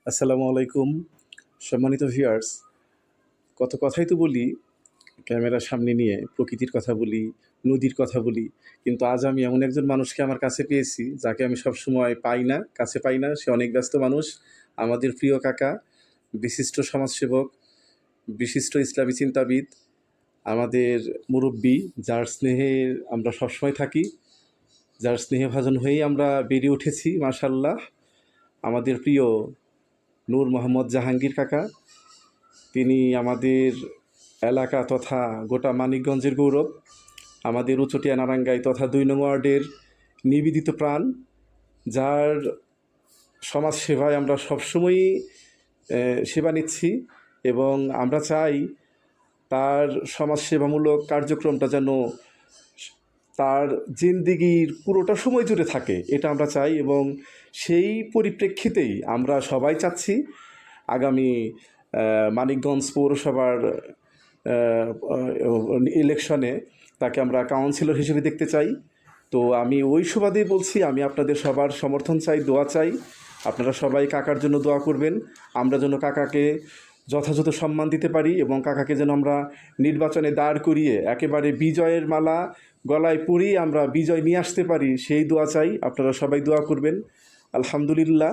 আসসালামু আলাইকুম। সম্মানিত ভিউয়ার্স, কত কথাই তো বলি ক্যামেরার সামনে নিয়ে, প্রকৃতির কথা বলি, নদীর কথা বলি। কিন্তু আজ আমি এমন একজন মানুষকে আমার কাছে পেয়েছি, যাকে আমি সবসময় পাই না, কাছে পাই না। সে অনেক ব্যস্ত মানুষ। আমাদের প্রিয় কাকা, বিশিষ্ট সমাজসেবক, বিশিষ্ট ইসলামী চিন্তাবিদ, আমাদের মুরব্বি, যার স্নেহে আমরা সবসময় থাকি, যার স্নেহভাজন হয়েই আমরা বেড়ে উঠেছি মাশাআল্লাহ। আমাদের প্রিয় নূর মোহাম্মদ জাহাঙ্গীর কাকা, তিনি আমাদের এলাকা তথা গোটা মানিকগঞ্জের গৌরব, আমাদের উচটিয়া নারাঙ্গাই তথা ২ নং ওয়ার্ডের নিবেদিত প্রাণ, যার সমাজ সেবায় আমরা সবসময়ই সেবা নিচ্ছি এবং আমরা চাই তার সমাজসেবামূলক কার্যক্রমটা যেন তার জিন্দেগির পুরোটা সময় জুড়ে থাকে, এটা আমরা চাই। এবং সেই পরিপ্রেক্ষিতেই আমরা সবাই চাচ্ছি আগামী মানিকগঞ্জ পৌরসভার ইলেকশনে তাকে আমরা কাউন্সিলর হিসেবে দেখতে চাই। তো আমি ওই সুবাদেই বলছি, আমি আপনাদের সবার সমর্থন চাই, দোয়া চাই। আপনারা সবাই কাকার জন্য দোয়া করবেন, আমরা যেন কাকাকে যথাযথ সম্মান দিতে পারি এবং কাকাকে যেন আমরা নির্বাচনে দাঁড় করিয়ে একেবারে বিজয়ের মালা গলায় পরিয়ে আমরা বিজয় নিয়ে আসতে পারি, সেই দোয়া চাই। আপনারা সবাই দোয়া করবেন। আলহামদুলিল্লাহ।